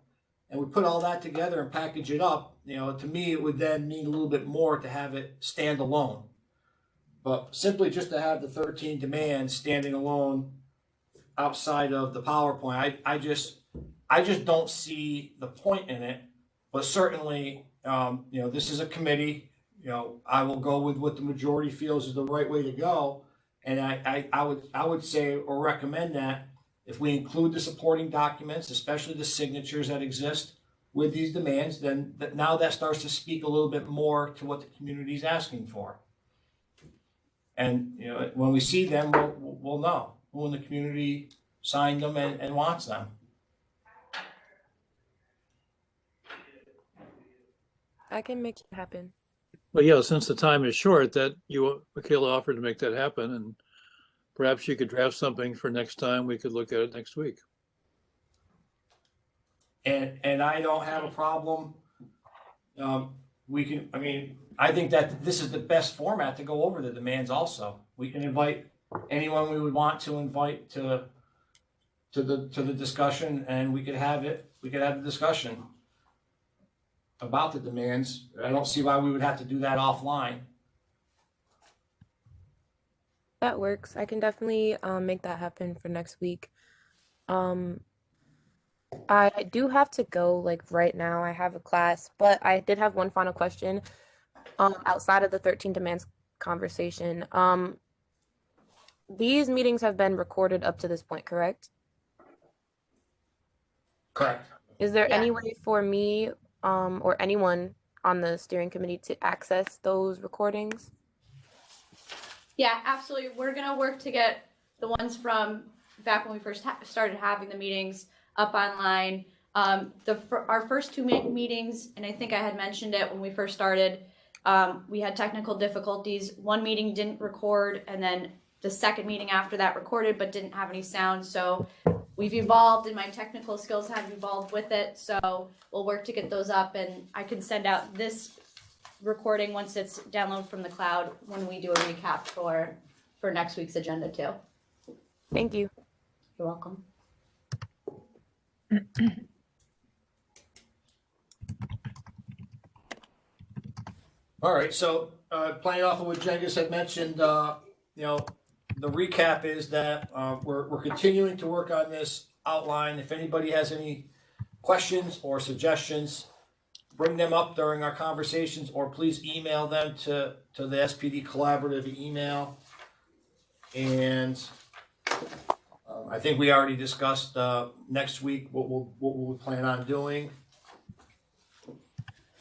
and we put all that together and package it up. To me, it would then mean a little bit more to have it stand alone. But simply just to have the 13 demands standing alone outside of the PowerPoint, I just don't see the point in it. But certainly, this is a committee, I will go with what the majority feels is the right way to go. And I would say or recommend that if we include the supporting documents, especially the signatures that exist with these demands, then now that starts to speak a little bit more to what the community is asking for. And when we see them, we'll know who in the community signed them and wants them. I can make it happen. Well, yeah, since the time is short, that Michaela offered to make that happen, and perhaps you could draft something for next time. We could look at it next week. And I don't have a problem. I think that this is the best format to go over the demands also. We can invite anyone we would want to invite to the discussion, and we could have the discussion about the demands. I don't see why we would have to do that offline. That works. I can definitely make that happen for next week. I do have to go like right now. I have a class, but I did have one final question outside of the 13 demands conversation. These meetings have been recorded up to this point, correct? Correct. Is there any way for me or anyone on the steering committee to access those recordings? Yeah, absolutely. We're going to work to get the ones from back when we first started having the meetings up online. Our first two meetings, and I think I had mentioned it when we first started, we had technical difficulties. One meeting didn't record, and then the second meeting after that recorded but didn't have any sound. So we've evolved, and my technical skills have evolved with it. So we'll work to get those up, and I can send out this recording once it's downloaded from the cloud when we do a recap for next week's agenda too. Thank you. You're welcome. All right, so playing off of what Jengis had mentioned, the recap is that we're continuing to work on this outline. If anybody has any questions or suggestions, bring them up during our conversations, or please email them to the SPD collaborative email. And I think we already discussed next week what we'll plan on doing.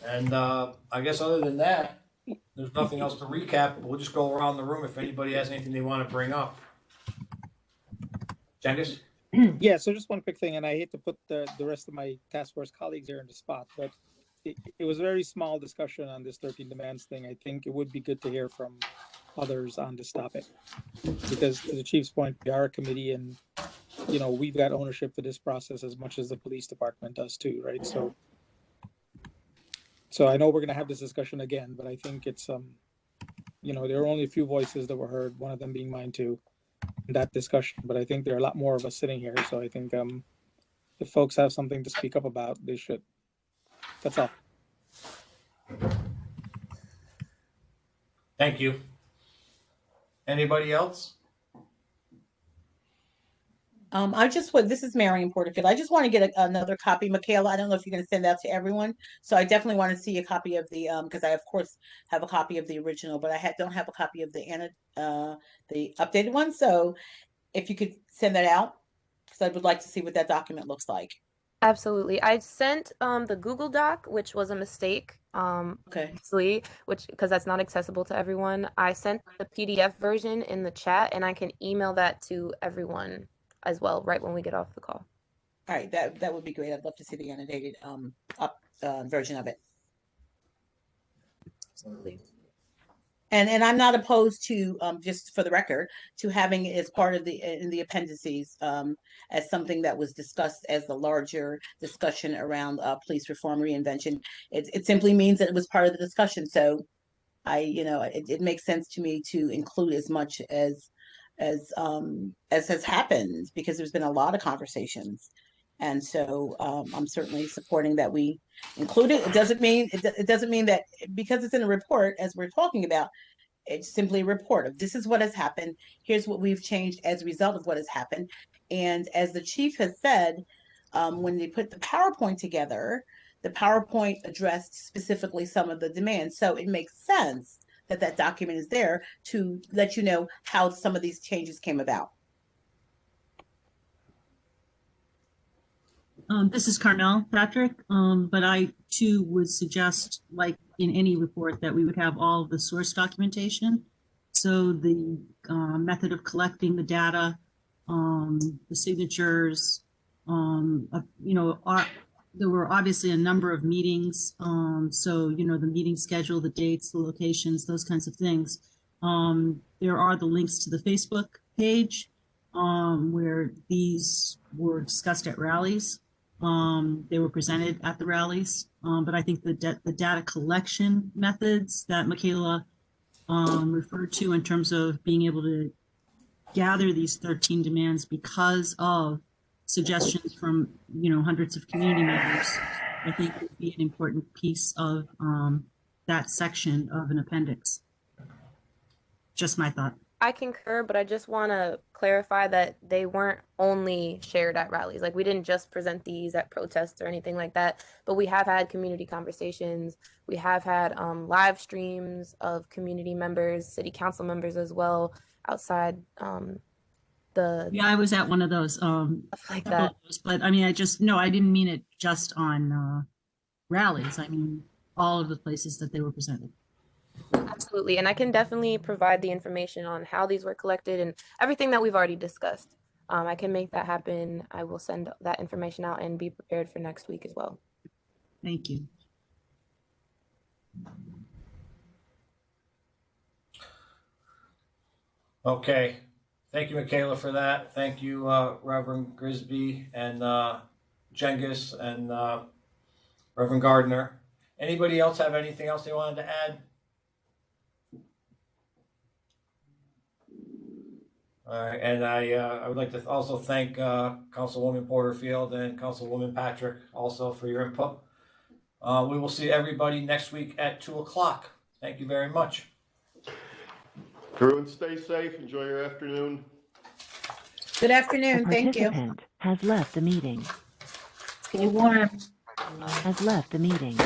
And I guess other than that, there's nothing else to recap. We'll just go around the room if anybody has anything they want to bring up. Jengis? Yeah, so just one quick thing, and I hate to put the rest of my task force colleagues here on the spot, but it was a very small discussion on this 13 demands thing. I think it would be good to hear from others on this topic, because to the chief's point, we are a committee, and we've got ownership for this process as much as the police department does too, right? So I know we're going to have this discussion again, but I think it's there are only a few voices that were heard, one of them being mine too, in that discussion. But I think there are a lot more of us sitting here, so I think if folks have something to speak up about, they should. That's all. Thank you. Anybody else? This is Marion Porterfield. I just want to get another copy, Michaela. I don't know if you're going to send that to everyone. So I definitely want to see a copy of the, because I of course have a copy of the original, but I don't have a copy of the updated one. So if you could send that out, because I would like to see what that document looks like. Absolutely. I sent the Google Doc, which was a mistake. Okay. Obviously, because that's not accessible to everyone. I sent the PDF version in the chat, and I can email that to everyone as well right when we get off the call. All right, that would be great. I'd love to see the annotated version of it. Absolutely. And I'm not opposed to, just for the record, to having it as part of in the appendices as something that was discussed as the larger discussion around police reform reinvention. It simply means that it was part of the discussion. So it makes sense to me to include as much as has happened, because there's been a lot of conversations. And so I'm certainly supporting that we include it. It doesn't mean that because it's in a report, as we're talking about, it's simply a report of this is what has happened. Here's what we've changed as a result of what has happened. And as the chief has said, when they put the PowerPoint together, the PowerPoint addressed specifically some of the demands. So it makes sense that that document is there to let you know how some of these changes came about. This is Carmel Patrick, but I too would suggest, like in any report, that we would have all of the source documentation. So the method of collecting the data, the signatures, there were obviously a number of meetings. So, the meeting schedule, the dates, the locations, those kinds of things. There are the links to the Facebook page where these were discussed at rallies. They were presented at the rallies, but I think the data collection methods that Michaela referred to in terms of being able to gather these 13 demands because of suggestions from hundreds of community members, I think would be an important piece of that section of an appendix. Just my thought. I concur, but I just want to clarify that they weren't only shared at rallies. Like, we didn't just present these at protests or anything like that, but we have had community conversations. We have had live streams of community members, city council members as well, outside Yeah, I was at one of those. Like that. But I mean, I didn't mean it just on rallies. I mean, all of the places that they were presented. Absolutely. And I can definitely provide the information on how these were collected and everything that we've already discussed. I can make that happen. I will send that information out and be prepared for next week as well. Thank you. Okay. Thank you, Michaela, for that. Thank you, Reverend Grisby and Jengis and Reverend Gardner. Anybody else have anything else they wanted to add? All right, and I would like to also thank Councilwoman Porterfield and Councilwoman Patrick also for your input. We will see everybody next week at 2:00. Thank you very much. Everyone stay safe. Enjoy your afternoon. Good afternoon. A Thank you. participant has left the meeting. Stay warm. Has left the meeting.